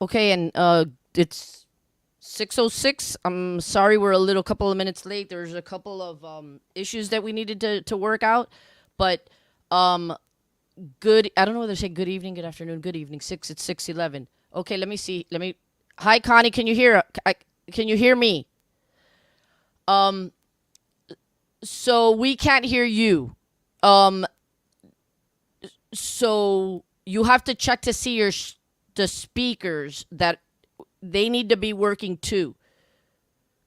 Okay, and it's 6:06. I'm sorry we're a little couple of minutes late. There's a couple of issues that we needed to work out, but um good. I don't know whether to say good evening, good afternoon, good evening. It's 6:11. Okay, let me see. Let me. Hi, Connie. Can you hear? Can you hear me? Um, so we can't hear you. Um, so you have to check to see the speakers that they need to be working too.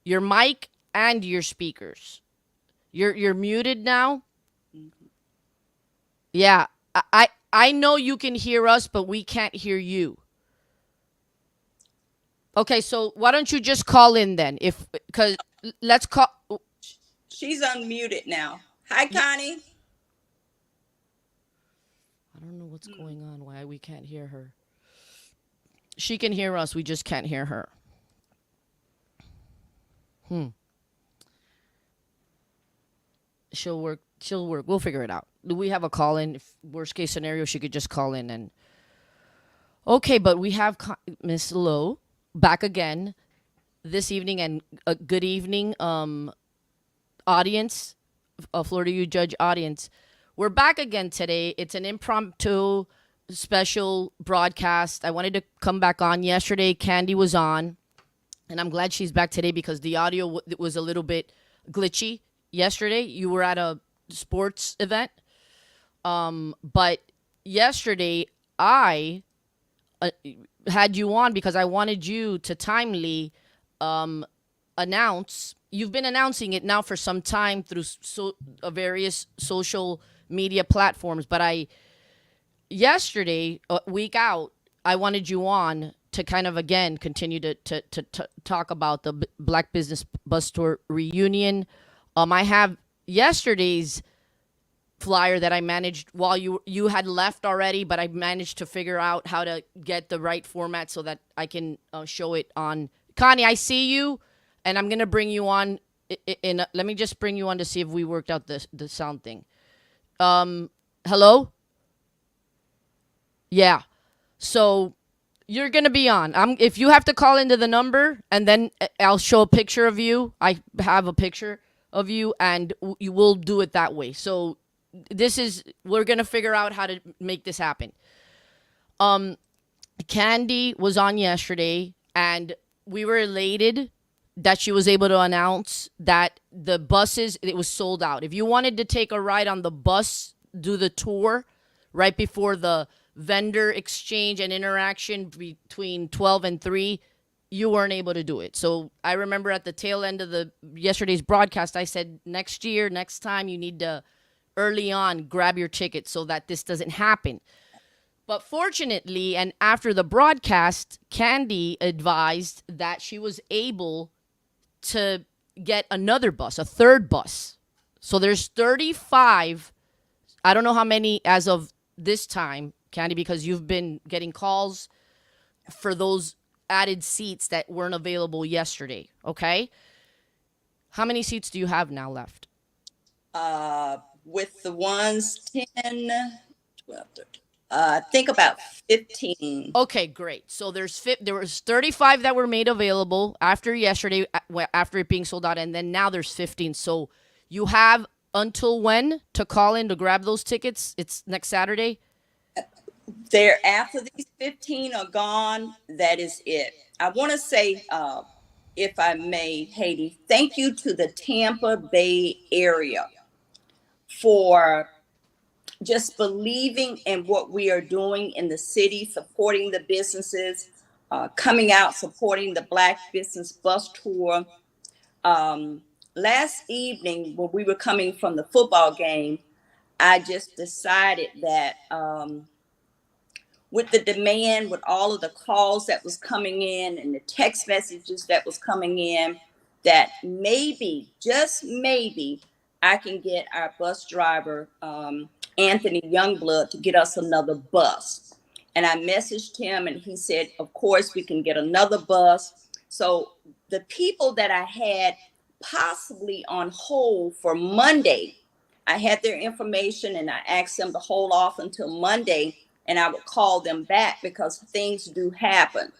Your mic and your speakers. You're muted now. Yeah, I know you can hear us, but we can't hear you. Okay, so why don't you just call in then? If because let's call. She's unmuted now. Hi, Yeah, Connie. I don't know what's going on. Why we can't hear her? She can hear us. We just can't hear her. Hmm. She'll work. She'll work. We'll figure it out. Do we have a call in? If worst case scenario, she could just call in and. Okay, but we have Miss Lowe back again this evening, and a good evening, audience, a Florida U Judge audience. We're back again today. It's an impromptu special broadcast. I wanted to come back on yesterday. Candy was on, and I'm glad she's back today because the audio was a little bit glitchy yesterday. You were at a sports event, but yesterday I uh, had you on because I wanted you to timely um, announce. You've been announcing it now for some time through various social media platforms, but I yesterday, a week out, I wanted you on to kind of again continue to talk about the Black Business Bus Tour reunion. I have yesterday's flyer that I managed while you had left already, but I managed to figure out how to get the right format so that I can show it on. Connie, I see you, and I'm gonna bring you on. Let me just bring you on to see if we worked out the sound thing. Hello. Yeah. So you're gonna be on. If you have to call into the number, and then I'll show a picture of you. I have a picture of you, and you will do it that way. So we're gonna figure out how to make this happen. Um, Candy was on yesterday, and we were elated that she was able to announce that the buses it was sold out. If you wanted to take a ride on the bus, do the tour right before the vendor exchange and interaction between 12 and 3, you weren't able to do it. So I remember at the tail end of the yesterday's broadcast, I said next year, next time you need to early on grab your ticket so that this doesn't happen. But fortunately, and after the broadcast, Candy advised that she was able to get another bus, a third bus. So there's 35. I don't know how many as of this time, Candy, because you've been getting calls for those added seats that weren't available yesterday. Okay. How many seats do you have now left? With the ones 10, 12, 13, I think about 15. Okay, great. So there was 35 that were made available after yesterday, after it being sold out, and then now there's 15. So you have until when to call in to grab those tickets? It's next Saturday. There, after these 15 are gone, that is it. I want to say, if I may, Haiti, thank you to the Tampa Bay area for just believing in what we are doing in the city, supporting the businesses, coming out, supporting the Black Business Bus Tour. Last evening, when we were coming from the football game, I just decided that with the demand, with all of the calls that was coming in and the text messages that was coming in, that maybe, just maybe, I can get our bus driver, Anthony Youngblood, to get us another bus. And I messaged him and he said, of course, we can get another bus. So the people that I had possibly on hold for Monday, I had their information and I asked them to hold off until Monday and I would call them back because things do happen.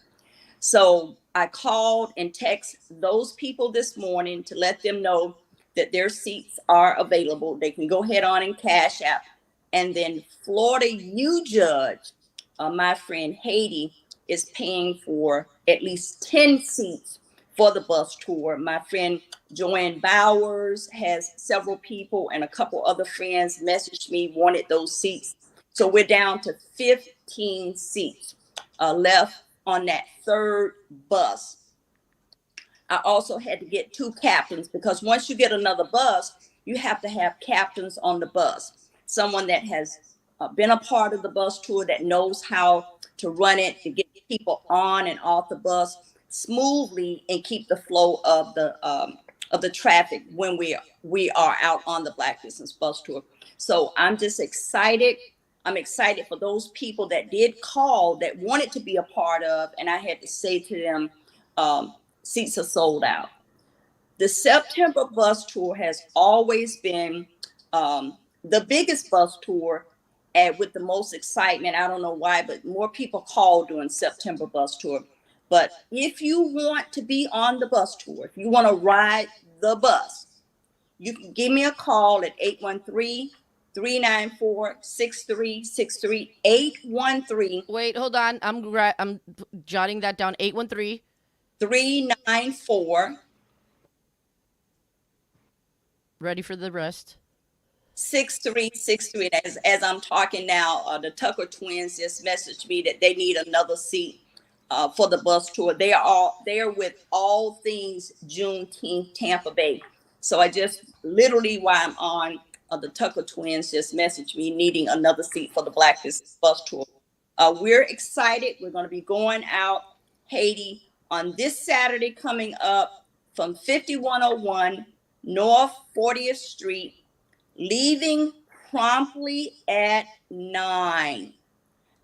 So I called and texted those people this morning to let them know that their seats are available. They can go ahead on and cash out. And then Florida U Judge, my friend Haiti, is paying for at least 10 seats for the bus tour. My friend Joanne Bowers has several people, and a couple other friends messaged me, wanted those seats. So we're down to 15 seats left on that third bus. I also had to get 2 captains, because once you get another bus, you have to have captains on the bus. Someone that has been a part of the bus tour, that knows how to run it, to get people on and off the bus smoothly and keep the flow of the traffic when we are out on the Black Business Bus Tour. So I'm just excited. I'm excited for those people that did call, that wanted to be a part of, and I had to say to them, seats are sold out. The September bus tour has always been the biggest bus tour and with the most excitement. I don't know why, but more people call during September bus tour. But if you want to be on the bus tour, if you want to ride the bus, you can give me a call at 813-394-6363, 813. Wait, hold on. I'm jotting that down. 813 394. Ready for the rest. 6363. As I'm talking now, the Tucker twins just messaged me that they need another seat for the bus tour. They are with All Things Juneteenth Tampa Bay. So I just literally, while I'm on, the Tucker twins just messaged me needing another seat for the Black Business Bus Tour. We're excited. We're going to be going out Haiti on this Saturday coming up from 5101 North 40th Street, leaving promptly at 9.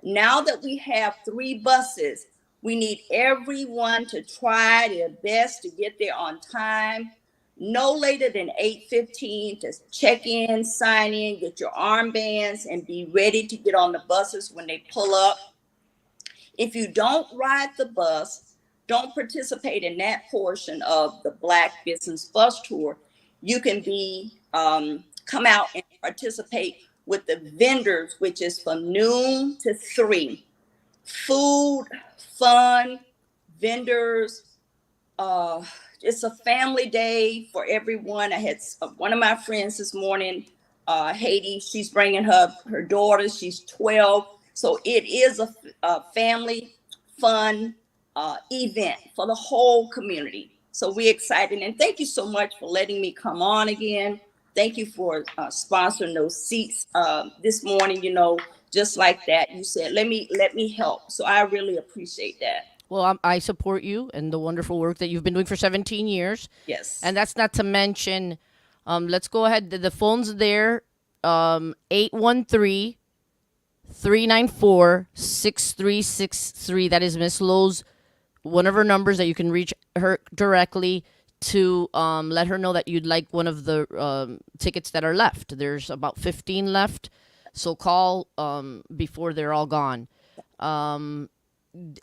Now that we have 3 buses, we need everyone to try their best to get there on time, no later than 8:15, to check in, sign in, get your armbands, and be ready to get on the buses when they pull up. If you don't ride the bus, don't participate in that portion of the Black Business Bus Tour, you can come out and participate with the vendors, which is from noon to 3. Food, fun, vendors. It's a family day for everyone. I had one of my friends this morning, Haiti. She's bringing her daughter. She's 12. So it is a family fun event for the whole community. So we're excited. And thank you so much for letting me come on again. Thank you for sponsoring those seats this morning. Just like that, you said, let me help. So I really appreciate that. Well, I support you and the wonderful work that you've been doing for 17 years. Yes. And that's not to mention, let's go ahead. The phone's there, 813-394-6363. That is Miss Lowe's, one of her numbers that you can reach her directly to let her know that you'd like one of the tickets that are left. There's about 15 left. So call before they're all gone.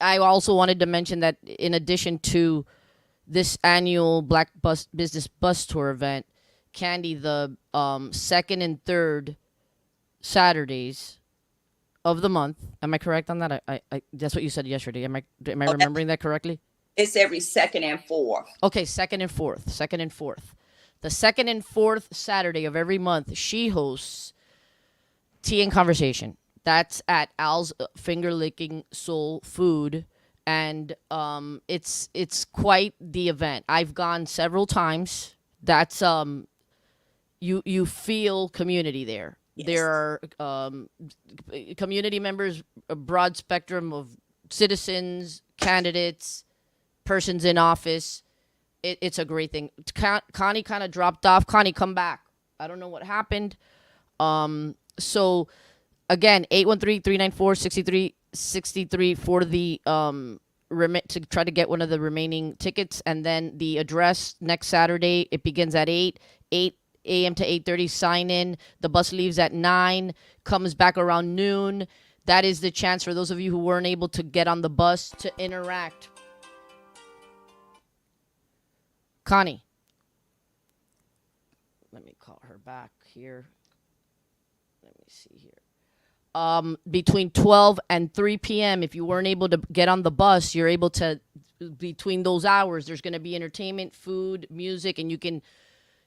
I also wanted to mention that in addition to this annual Black Business Bus Tour event, Candy, the second and third Saturdays of the month. Am I correct on that? I that's what you said yesterday. Am I remembering that correctly? It's every second and fourth. Okay, second and fourth. The second and fourth Saturday of every month, she hosts Tea and Conversation. That's at Al's Finger Licking Soul Food, and it's quite the event. I've gone several times. That's you feel community there. Yes. There are community members, a broad spectrum of citizens, candidates, persons in office. It's a great thing. Connie kind of dropped off. Connie, come back. I don't know what happened. So again, 813-394-6363 for the to try to get one of the remaining tickets. And then the address next Saturday, it begins at 8 a.m. to 8:30. Sign in. The bus leaves at 9, comes back around noon. That is the chance for those of you who weren't able to get on the bus to interact Connie, let me call her back here. Let me see here. Between 12 and 3 p.m., if you weren't able to get on the bus, you're able to, between those hours, there's going to be entertainment, food, music, and you can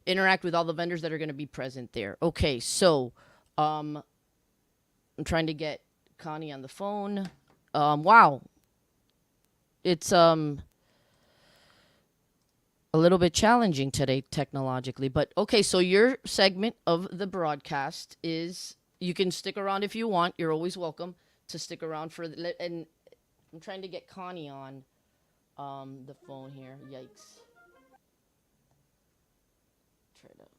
interact with all the vendors that are going to be present there. Okay, so um, I'm trying to get Connie on the phone. Wow, it's a little bit challenging today technologically, but okay. So your segment of the broadcast is you can stick around if you want. You're always welcome to stick around for and I'm trying to get Connie on the phone here. Yikes. Try to.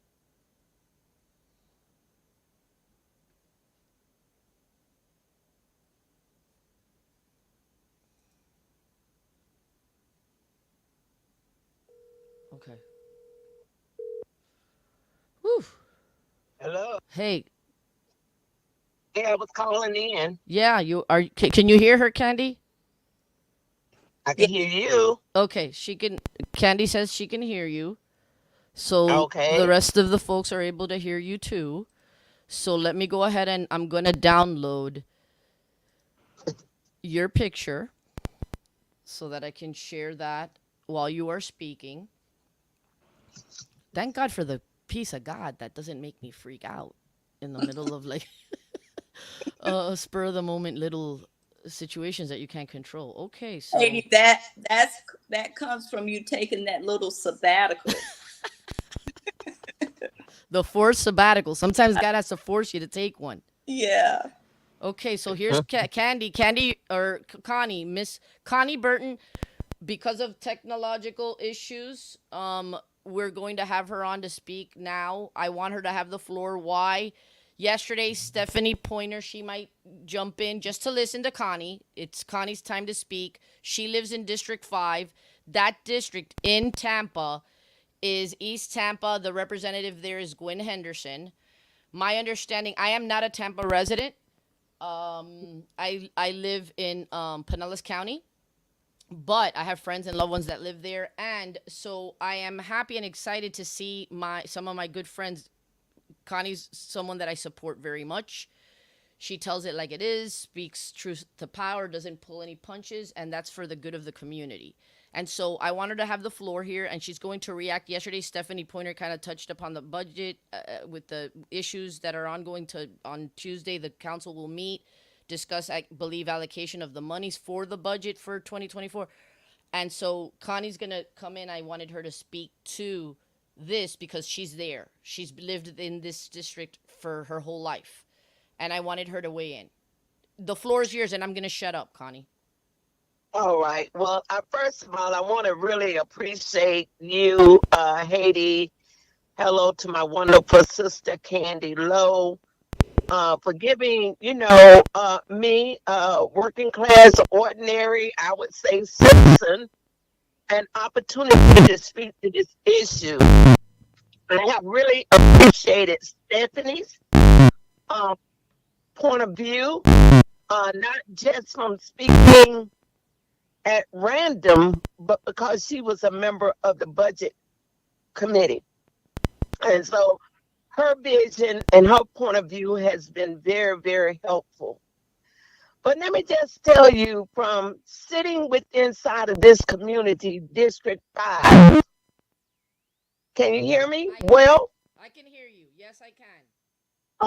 Okay. Whew. Hello. Hey. Yeah, I was calling in. Yeah. You are. Can you hear her, Candy? I Yeah. can hear you. Okay. She can. Candy says she can hear you. So the Okay. rest of the folks are able to hear you too. So let me go ahead and I'm gonna download your picture so that I can share that while you are speaking. Thank God for the peace of God that doesn't make me freak out in the middle of like spur of the moment little situations that you can't control. Okay, so Lady, that comes from you taking that little sabbatical. the forced sabbatical. Sometimes God has to force you to take one. Yeah. Okay, so here's Candy or Connie, Miss Connie Burton. Because of technological issues, we're going to have her on to speak now. I want her to have the floor. Why? Yesterday, Stephanie Pointer, she might jump in just to listen to Connie. It's Connie's time to speak. She lives in District 5. That district in Tampa is East Tampa. The representative there is Gwen Henderson. My understanding, I am not a Tampa resident. I live in Pinellas County, but I have friends and loved ones that live there, and so I am happy and excited to see my some of my good friends. Connie's someone that I support very much. She tells it like it is, speaks truth to power, doesn't pull any punches, and that's for the good of the community. And so I want her to have the floor here, and she's going to react. Yesterday, Stephanie Pointer kind of touched upon the budget with the issues that are ongoing. To on Tuesday, the council will meet, discuss, I believe, allocation of the monies for the budget for 2024. And so Connie's gonna come in. I wanted her to speak to this because she's there. She's lived in this district for her whole life, and I wanted her to weigh in. The floor is yours, and I'm gonna shut up, Connie. All right. Well, first of all, I want to really appreciate you, Haiti. Hello to my wonderful sister, Candy Lowe, for giving, me, working class, ordinary, I would say, citizen, an opportunity to speak to this issue. I have really appreciated Stephanie's uh, point of view, not just from speaking at random, but because she was a member of the budget committee. And so her vision and her point of view has been very, very helpful. But let me just tell you from sitting with inside of this community, District 5, can you hear me? I can. Well, I can hear you. Yes, I can.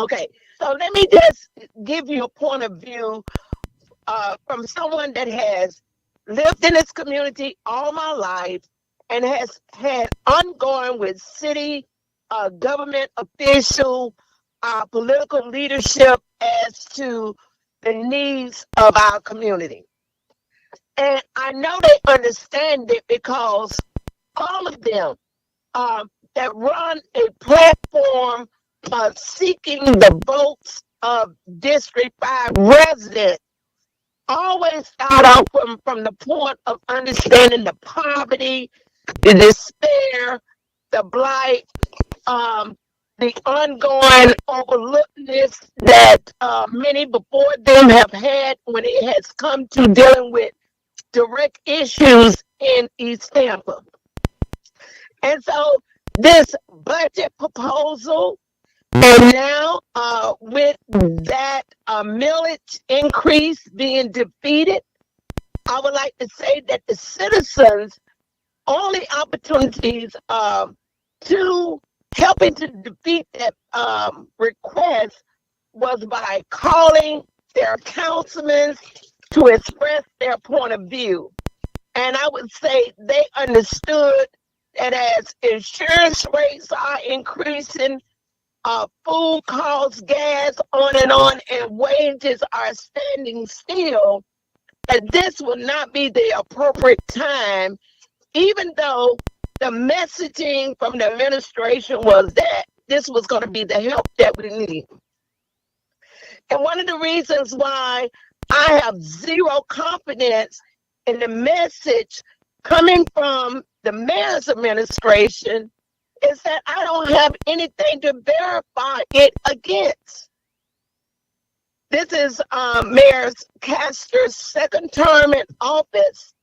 okay. So let me just give you a point of view from someone that has lived in this community all my life and has had ongoing with city government official political leadership as to the needs of our community. And I know they understand it because all of them that run a platform seeking the votes of District 5 residents always start off from the point of understanding the poverty, the despair, the blight, um, the ongoing overlookedness that many before them have had when it has come to dealing with direct issues in East Tampa. And so this budget proposal, and now with that millage increase being defeated, I would like to say that the citizens' only opportunities to helping to defeat that request was by calling their councilmen to express their point of view. And I would say they understood that as insurance rates are increasing, food costs, gas, on, and wages are standing still, that this would not be the appropriate time, even though the messaging from the administration was that this was going to be the help that we need. And one of the reasons why I have zero confidence in the message coming from the mayor's administration is that I don't have anything to verify it against. This is Mayor Castor's second term in office.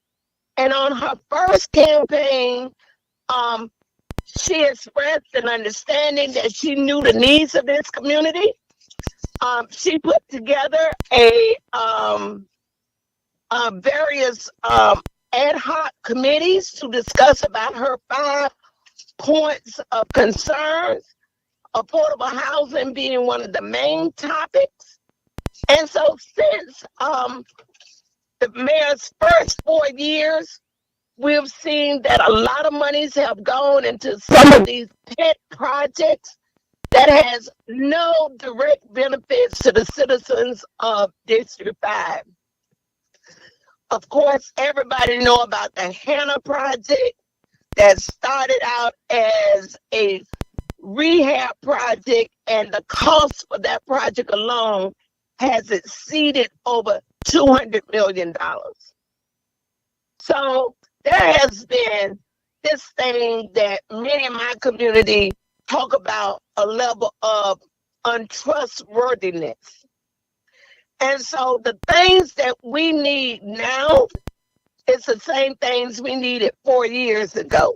And on her first campaign, she expressed an understanding that she knew the needs of this community. She put together various ad hoc committees to discuss about her 5 points of concerns, affordable housing being one of the main topics. And so since the mayor's first 4 years, we've seen that a lot of monies have gone into some of these pet projects that has no direct benefits to the citizens of District 5. Of course, everybody know about the Hannah project that started out as a rehab project, and the cost for that project alone has exceeded over $200 million. So there has been this thing that many in my community talk about, a level of untrustworthiness. And so the things that we need now is the same things we needed 4 years ago.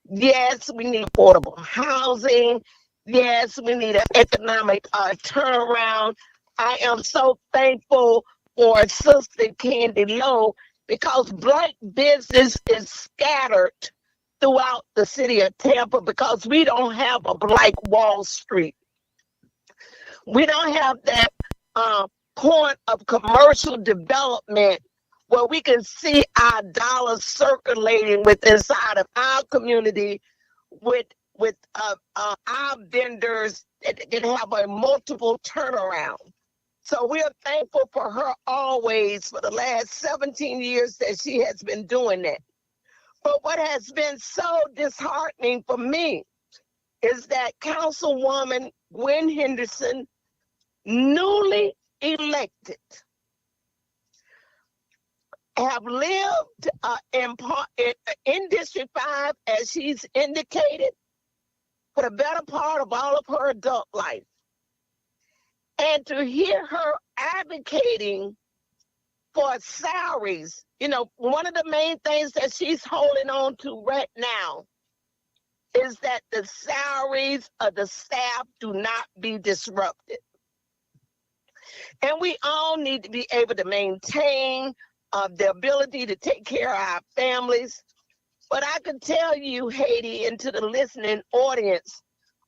Yes, we need affordable housing. Yes, we need an economic turnaround. I am so thankful for Sister Candy Lowe, because Black business is scattered throughout the city of Tampa, because we don't have a Black Wall Street. We don't have that point of commercial development where we can see our dollars circulating with inside of our community with our vendors that can have a multiple turnaround. So we are thankful for her always for the last 17 years that she has been doing that. But what has been so disheartening for me is that Councilwoman Gwen Henderson, newly elected, have lived in District 5, as she's indicated, for the better part of all of her adult life. And to hear her advocating for salaries, you know, one of the main things that she's holding on to right now is that the salaries of the staff do not be disrupted. And we all need to be able to maintain the ability to take care of our families. But I can tell you, Haiti, and to the listening audience,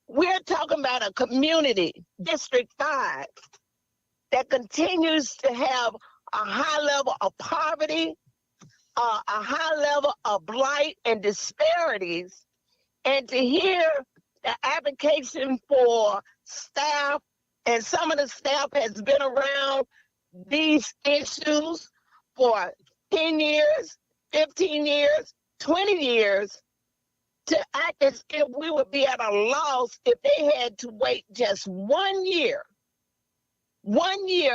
we're talking about a community, District 5, that continues to have a high level of poverty, a high level of blight and disparities. And to hear the application for staff, and some of the staff has been around these issues for 10 years, 15 years, 20 years, to act as if we would be at a loss if they had to wait just 1 year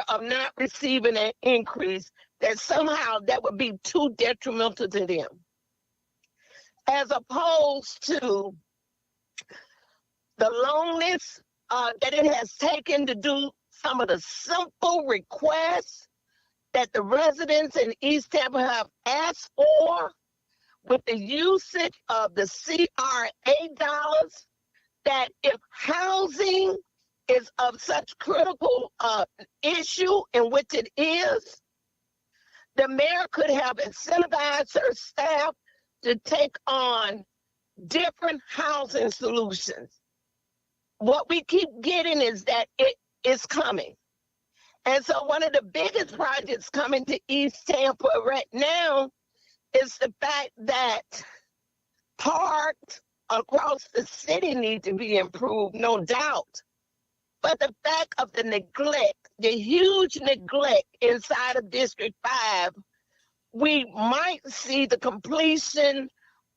of not receiving an increase, that somehow that would be too detrimental to them. As opposed to the loneliness that it has taken to do some of the simple requests that the residents in East Tampa have asked for, with the usage of the CRA dollars, that if housing is of such critical issue, in which it is, the mayor could have incentivized her staff to take on different housing solutions. What we keep getting is that it is coming. And so one of the biggest projects coming to East Tampa right now is the fact that parks across the city need to be improved, no doubt. But the fact of the neglect, the huge neglect inside of District 5, we might see the completion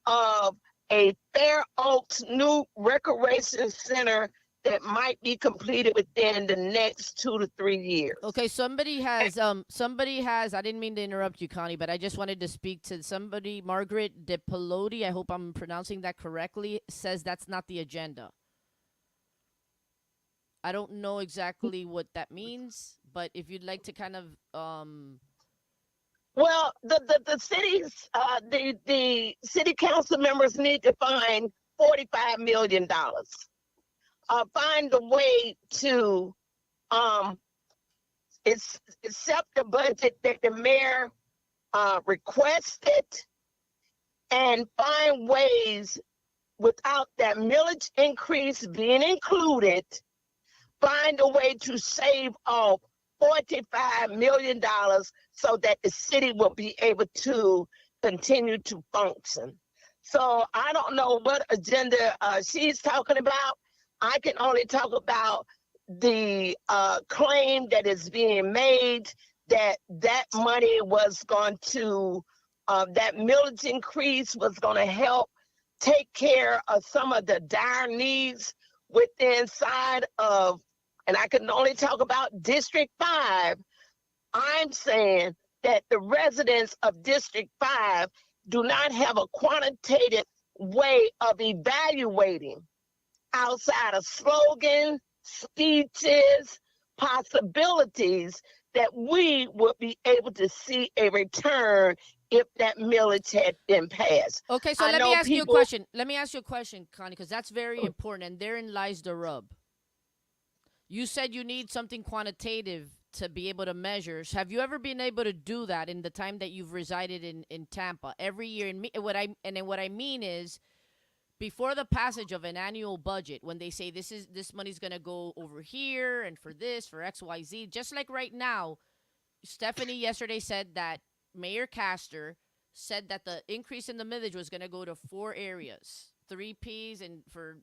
of a Fair Oaks new recreation center that might be completed within the next 2 to 3 years. Okay, somebody has, I didn't mean to interrupt you, Connie, but I just wanted to speak to somebody. Margaret DePiloti, I hope I'm pronouncing that correctly, says that's not the agenda. I don't know exactly what that means, but if you'd like to kind of, well, the cities, the city council members need to find $45 million. Find a way to accept the budget that the mayor requested, and find ways without that millage increase being included, find a way to save off $45 million so that the city will be able to continue to function. So I don't know what agenda she's talking about. I can only talk about the claim that is being made that that money was going to, that millage increase was going to help take care of some of the dire needs within side of, and I can only talk about District 5. I'm saying that the residents of District 5 do not have a quantitative way of evaluating outside of slogans, speeches, possibilities that we would be able to see a return if that millage had been passed. Okay, so let me ask you a question. Let me ask you a question, Connie, because that's very important, and therein lies the rub. You said you need something quantitative to be able to measure. Have you ever been able to do that in the time that you've resided in Tampa every year? And what I mean is, before the passage of an annual budget, when they say this money's gonna go over here and for this, for XYZ, just like right now, Stephanie yesterday said that Mayor Castor said that the increase in the millage was gonna go to 4 areas, 3 Ps, and for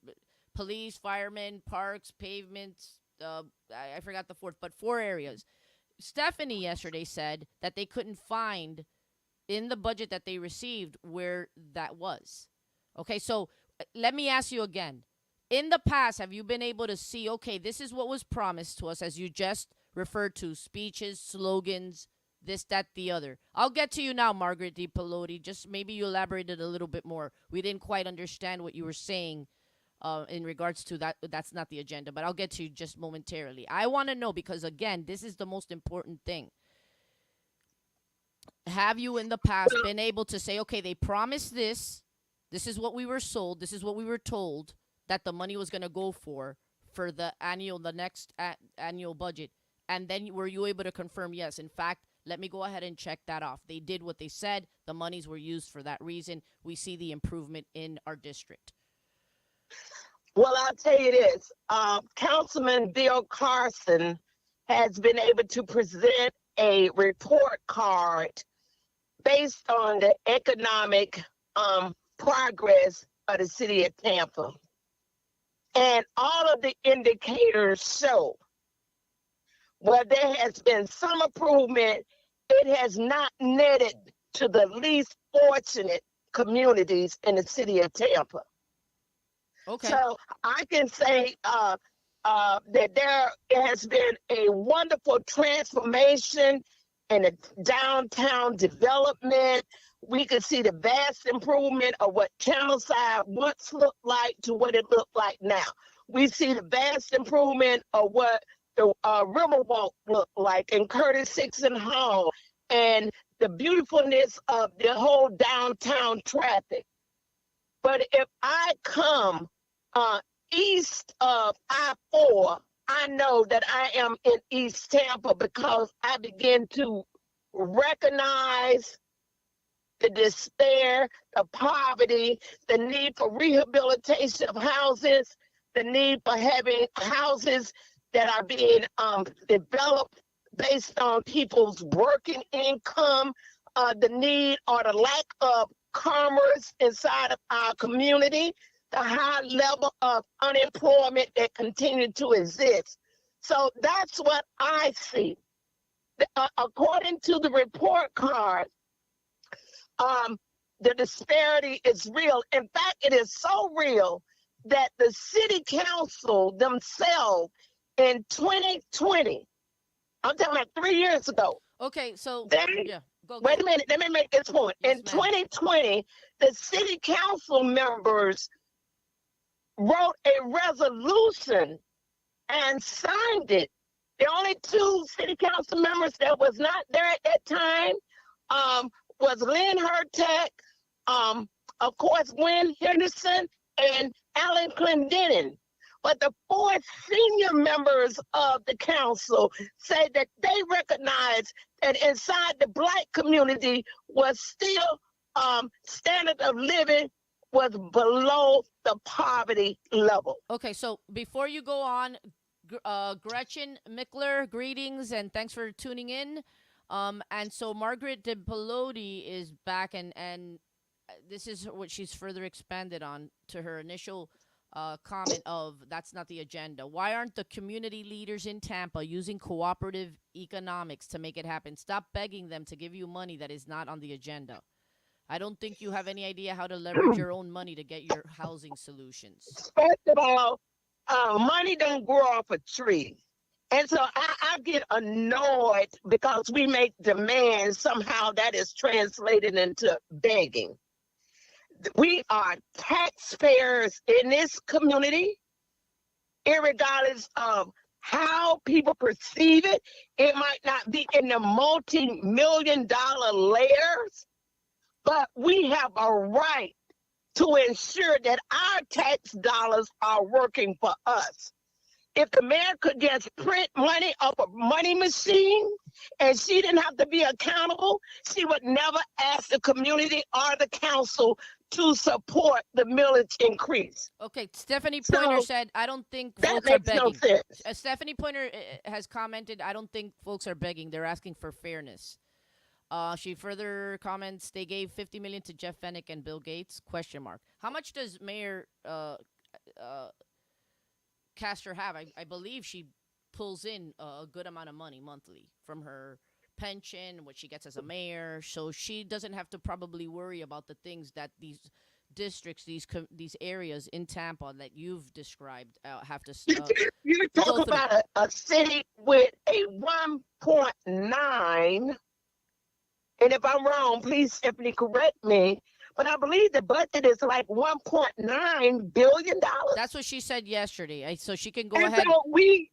police, firemen, parks, pavements. I forgot the 4th, but 4 areas. Stephanie yesterday said that they couldn't find in the budget that they received where that was. Okay, so let me ask you again. In the past, have you been able to see, okay, this is what was promised to us, as you just referred to, speeches, slogans, this, that, the other. I'll get to you now, Margaret DePiloti. Just maybe you elaborated a little bit more. We didn't quite understand what you were saying in regards to that. That's not the agenda, but I'll get to you just momentarily. I want to know, because, again, this is the most important thing. Have you in the past been able to say, okay, they promised this. This is what we were sold. This is what we were told that the money was going to go for the next annual budget. And then were you able to confirm, yes, in fact, let me go ahead and check that off. They did what they said. The monies were used for that reason. We see the improvement in our district. Well, I'll tell you this. Councilman Bill Carson has been able to present a report card based on the economic progress of the city of Tampa. And all of the indicators show where there has been some improvement, it has not netted to the least fortunate communities in the city of Tampa. Okay. So I can say that there has been a wonderful transformation in the downtown development. We could see the vast improvement of what Channelside once looked like to what it looked like now. We see the vast improvement of what the Riverwalk looked like, and Curtis Sixon Hall, and the beautifulness of the whole downtown traffic. But if I come east of I-4, I know that I am in East Tampa because I begin to recognize the despair, the poverty, the need for rehabilitation of houses, the need for having houses that are being developed based on people's working income, the need or the lack of commerce inside of our community, the high level of unemployment that continue to exist. So that's what I see. According to the report card, the disparity is real. In fact, it is so real that the city council themselves in 2020, I'm talking about 3 years ago. Okay, so yeah, go. Wait a minute, let me make this point. Yes, in 2020, the city council members wrote a resolution and signed it. The only two city council members that was not there at that time was Lynn Hurtak, of course, Gwen Henderson, and Alan Clendenin. But the four senior members of the council say that they recognize that inside the Black community was still standard of living was below the poverty level. Okay, so before you go on, Gretchen Mickler, greetings and thanks for tuning in. And so Margaret DePeloti is back, and this is what she's further expanded on to her initial comment of that's not the agenda. Why aren't the community leaders in Tampa using cooperative economics to make it happen? Stop begging them to give you money that is not on the agenda. I don't think you have any idea how to leverage your own money to get your housing solutions. First of all, money don't grow off a tree. And so I get annoyed because we make demands. Somehow that is translated into begging. We are taxpayers in this community, irregardless of how people perceive it. It might not be in the multi-million-dollar layers, but we have a right to ensure that our tax dollars are working for us. If the mayor could just print money off a money machine and she didn't have to be accountable, she would never ask the community or the council to support the millage increase. Okay, Stephanie Pointer said, I don't think that folks are makes no begging. sense. Stephanie Pointer has commented, I don't think folks are begging. They're asking for fairness. She further comments, they gave $50 million to Jeff Fennick and Bill Gates? ? How much does Mayor Castor have? I believe she pulls in a good amount of money monthly from her pension, what she gets as a mayor, so she doesn't have to probably worry about the things that these districts, these areas in Tampa that you've described have to. You talk about a city with a 1.9, and if I'm wrong, please Stephanie correct me. But I believe the budget is like $1.9 billion. That's what she said yesterday. So she can go and ahead. So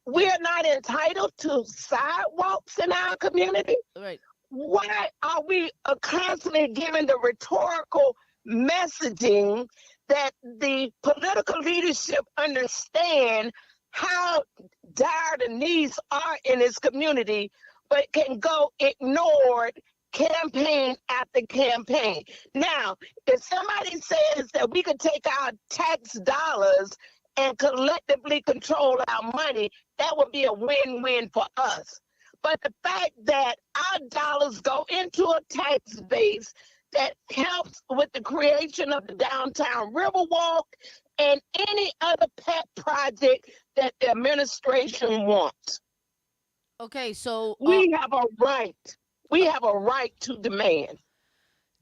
we're not entitled to sidewalks in our community. Right. Why are we constantly giving the rhetorical messaging that the political leadership understand how dire the needs are in this community, but can go ignored campaign after campaign? Now, if somebody says that we could take our tax dollars and collectively control our money, that would be a win-win for us. But the fact that our dollars go into a tax base that helps with the creation of the downtown Riverwalk and any other pet project that the administration wants. Okay, so we have a right. We have a right to demand.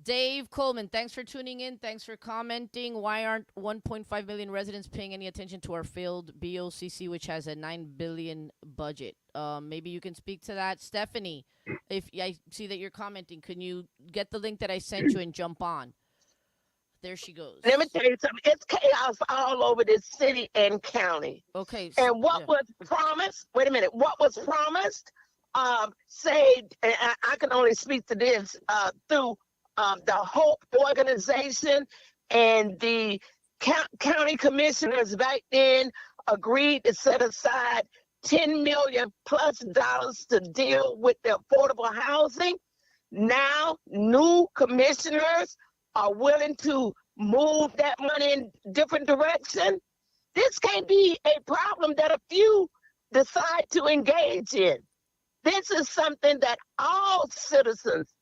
Dave Coleman, thanks for tuning in. Thanks for commenting. Why aren't 1.5 million residents paying any attention to our failed BOCC, which has a $9 billion budget? Maybe you can speak to that. Stephanie, if I see that you're commenting, can you get the link that I sent you and jump on? There she goes. Let me tell you something. It's chaos all over this city and county. Okay. And what was promised, wait a minute, what was promised say, and I can only speak to this through the Hope organization, and the county commissioners back then agreed to set aside $10 million plus to deal with the affordable housing. Now, new commissioners are willing to move that money in different direction. This can't be a problem that a few decide to engage in. This is something that all citizens,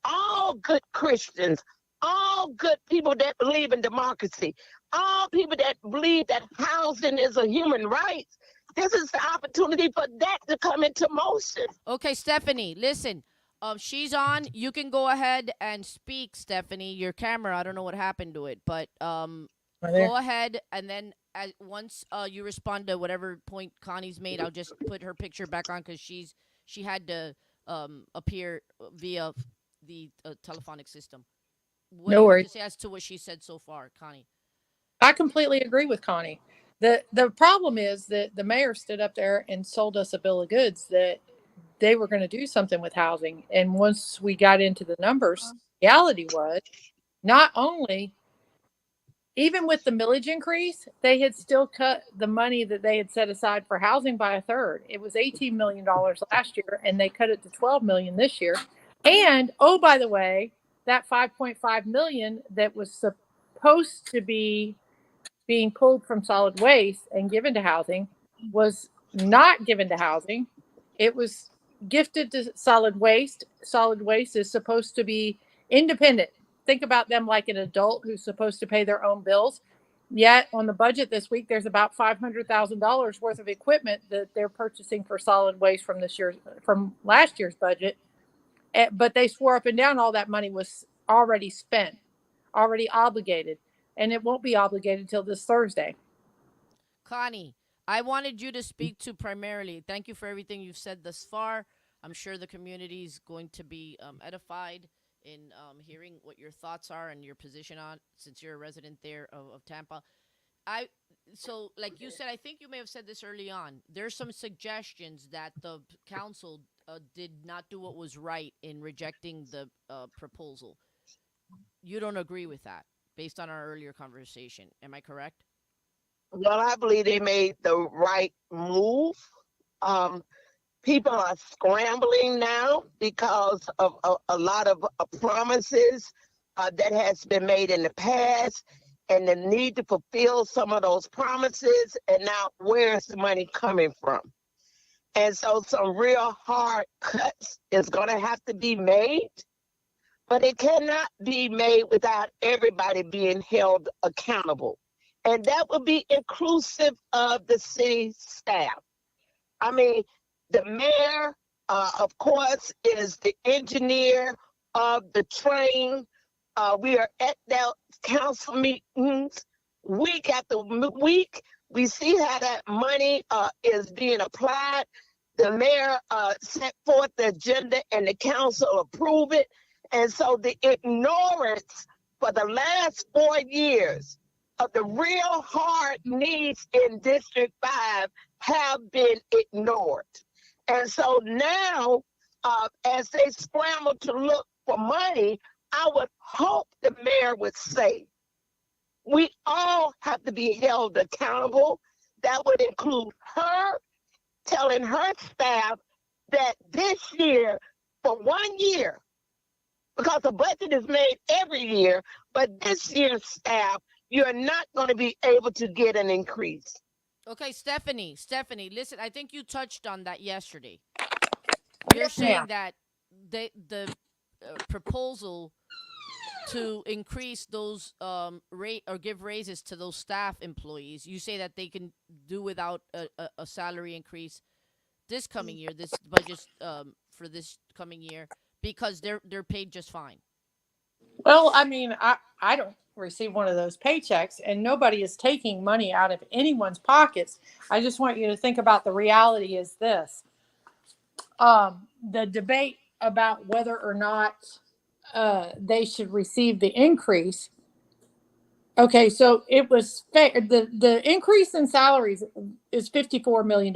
all good Christians, all good people that believe in democracy, all people that believe that housing is a human right, this is the opportunity for that to come into motion. Okay, Stephanie, listen. She's on. You can go ahead and speak, Stephanie. Your camera, I don't know what happened to it, but go ahead, and then once you respond to whatever point Connie's made, I'll just put her picture back on because she had to appear via the telephonic system. What do you have to say as to what she said so far, Connie? I completely agree with Connie. The problem is that the mayor stood up there and sold us a bill of goods that they were going to do something with housing. And once we got into the numbers, reality was not only, even with the millage increase, they had still cut the money that they had set aside for housing by a third. It was $18 million last year, and they cut it to $12 million this year. And, oh, by the way, that $5.5 million that was supposed to be being pulled from solid waste and given to housing was not given to housing. It was gifted to solid waste. Solid waste is supposed to be independent. Think about them like an adult who's supposed to pay their own bills. Yet on the budget this week, there's about $500,000 worth of equipment that they're purchasing for solid waste from last year's budget. But they swore up and down all that money was already spent, already obligated, and it won't be obligated until this Thursday. Connie, I wanted you to speak to primarily. Thank you for everything you've said thus far. I'm sure the community is going to be edified in hearing what your thoughts are and your position on, since you're a resident there of Tampa. So like you said, I think you may have said this early on. There's some suggestions that the council did not do what was right in rejecting the proposal. You don't agree with that, based on our earlier conversation. Am I correct? Well, I believe they made the right move. People are scrambling now because of a lot of promises that has been made in the past, and the need to fulfill some of those promises. And now, where's the money coming from? And so some real hard cuts is going to have to be made, but it cannot be made without everybody being held accountable. And that would be inclusive of the city staff. I mean, the mayor, of course, is the engineer of the train. We are at that council meetings week after week. We see how that money is being applied. The mayor set forth the agenda and the council approve it. And so the ignorance for the last 4 years of the real hard needs in District 5 have been ignored. And so now, as they scramble to look for money, I would hope the mayor would say, we all have to be held accountable. That would include her telling her staff that this year, for 1 year, because the budget is made every year, but this year's staff, you're not going to be able to get an increase. Okay, Stephanie, listen, I think you touched on that yesterday. You're saying that the proposal to increase those rate or give raises to those staff employees, you say that they can do without a salary increase this coming year, this budget for this coming year, because they're paid just fine. Well, I mean, I don't receive one of those paychecks, and nobody is taking money out of anyone's pockets. I just want you to think about the reality is this. The debate about whether or not they should receive the increase. Okay, so it was fair. The increase in salaries is $54 million.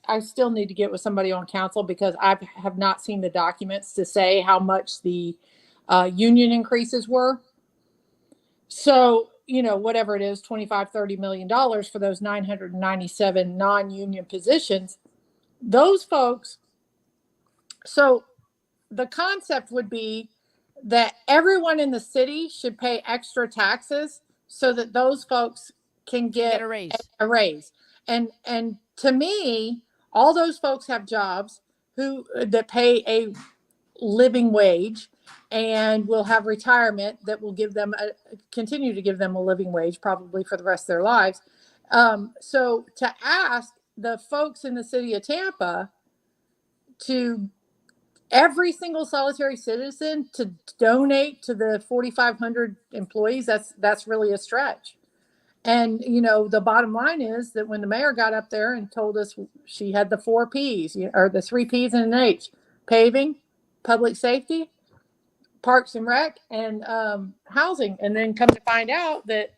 I still need to get with somebody on council because I have not seen the documents to say how much the union increases were. So, whatever it is, $25-30 million for those 997 non-union positions, those folks. So the concept would be that everyone in the city should pay extra taxes so that those folks can get a raise. a raise. And to me, all those folks have jobs that pay a living wage and will have retirement that will continue to give them a living wage probably for the rest of their lives. So to ask the folks in the city of Tampa to every single solitary citizen to donate to the 4,500 employees, that's really a stretch. And, the bottom line is that when the mayor got up there and told us she had the 4 Ps, or the 3 Ps and an H, paving, public safety, parks and rec, and housing, and then come to find out that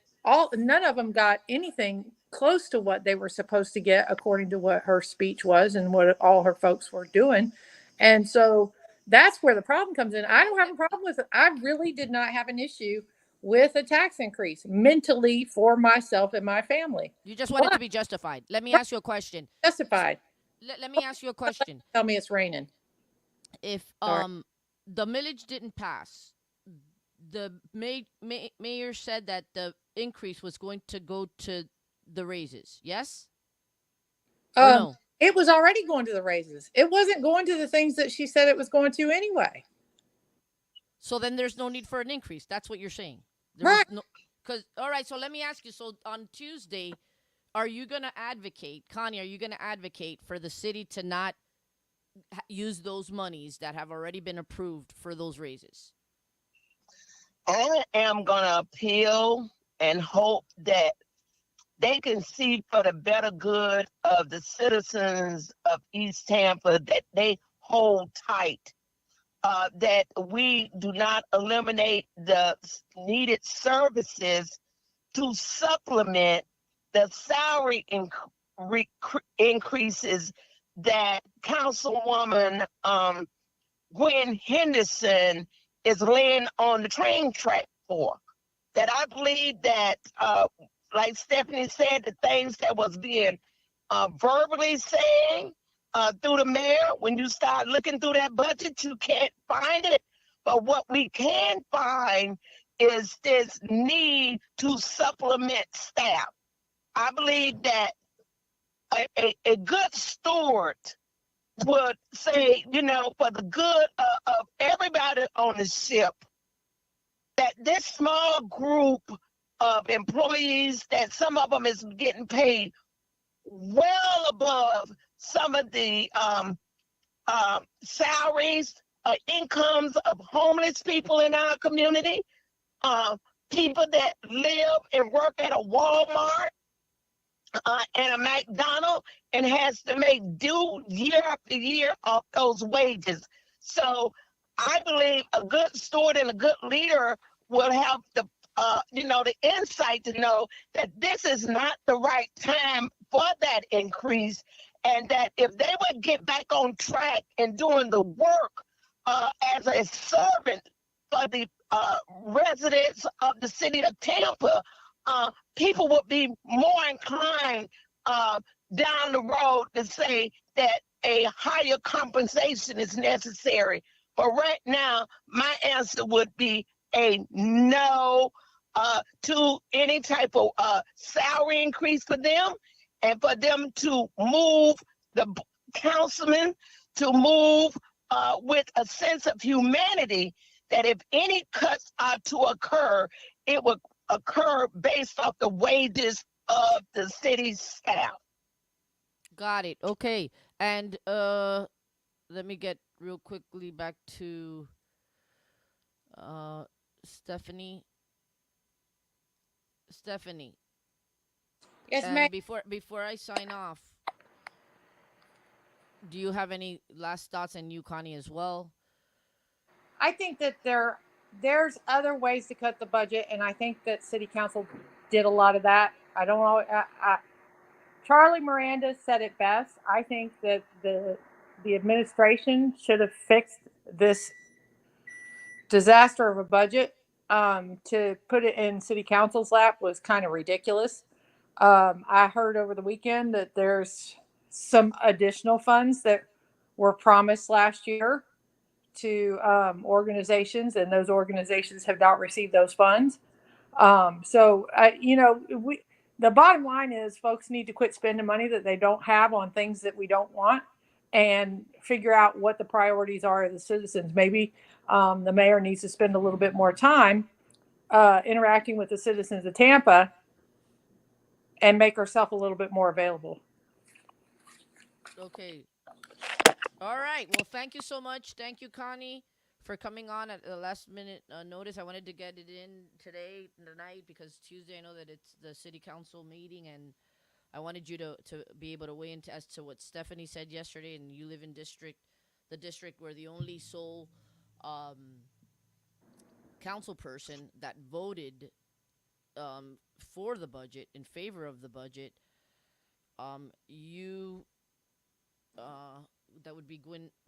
none of them got anything close to what they were supposed to get according to what her speech was and what all her folks were doing. And so that's where the problem comes in. I don't have a problem with it. I really did not have an issue with a tax increase mentally for myself and my family. You just want it to be justified. Let me ask you a question. Justified. Let me ask you a question. Tell me it's raining. If Sorry. the millage didn't pass, the mayor said that the increase was going to go to the raises. Yes? Or no? It was already going to the raises. It wasn't going to the things that she said it was going to anyway. So then there's no need for an increase. That's what you're saying. Right. All right, so let me ask you. So on Tuesday, are you going to advocate, Connie, are you going to advocate for the city to not use those monies that have already been approved for those raises? I am going to appeal and hope that they can see for the better good of the citizens of East Tampa that they hold tight, that we do not eliminate the needed services to supplement the salary increases that Councilwoman Gwen Henderson is laying on the train track for. That I believe that, like Stephanie said, the things that was being verbally saying through the mayor, when you start looking through that budget, you can't find it. But what we can find is this need to supplement staff. I believe that a good steward would say, for the good of everybody on the ship, that this small group of employees, that some of them is getting paid well above some of the salaries, incomes of homeless people in our community, people that live and work at a Walmart and a McDonald's and has to make due year after year off those wages. So I believe a good steward and a good leader will have the insight to know that this is not the right time for that increase, and that if they would get back on track and doing the work as a servant for the residents of the city of Tampa, people would be more inclined down the road to say that a higher compensation is necessary. But right now, my answer would be a no to any type of salary increase for them, and for them to move the councilmen to move with a sense of humanity, that if any cuts are to occur, it would occur based off the wages of the city staff. Got it. Okay. And let me get real quickly back to Stephanie. Yes, And ma'am. before I sign off, do you have any last thoughts, and you, Connie, as well? I think that there's other ways to cut the budget, and I think that city council did a lot of that. I don't know. Charlie Miranda said it best. I think that the administration should have fixed this disaster of a budget. To put it in city council's lap was kind of ridiculous. I heard over the weekend that there's some additional funds that were promised last year to organizations, and those organizations have not received those funds. The bottom line is folks need to quit spending money that they don't have on things that we don't want and figure out what the priorities are of the citizens. Maybe the mayor needs to spend a little bit more time interacting with the citizens of Tampa and make herself a little bit more available. Okay. All right. Well, thank you so much. Thank you, Connie, for coming on at the last minute notice. I wanted to get it in today, tonight, because Tuesday I know that it's the city council meeting, and I wanted you to be able to weigh in as to what Stephanie said yesterday. And you live in the district where the only sole um, council person that voted for the budget, in favor of the budget, you that would be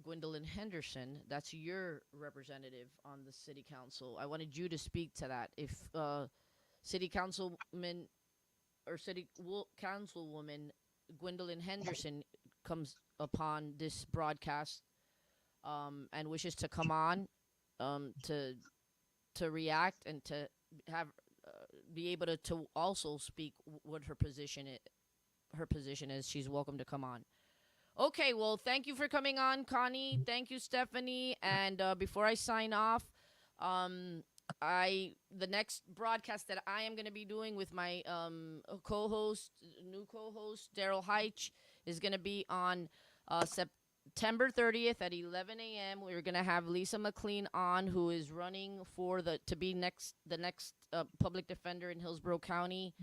Gwendolyn Henderson. That's your representative on the city council. I wanted you to speak to that. If city councilman or councilwoman Gwendolyn Henderson comes upon this broadcast and wishes to come on to react and to have be able to also speak what her position is, she's welcome to come on. Okay, well, thank you for coming on, Connie. Thank you, Stephanie. And before I sign off, the next broadcast that I am going to be doing with my new co-host Daryl Heitch, is going to be on September 30th at 11 a.m. We're going to have Lisa McLean on, who is running for the next public defender in Hillsborough County.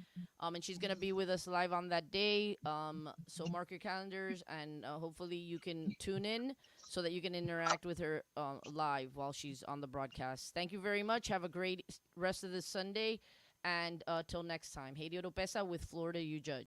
And she's going to be with us live on that day. So mark your calendars, and hopefully you can tune in so that you can interact with her live while she's on the broadcast. Thank you very much. Have a great rest of this Sunday. And till next time, Heidi Oropesa with Florida You Judge.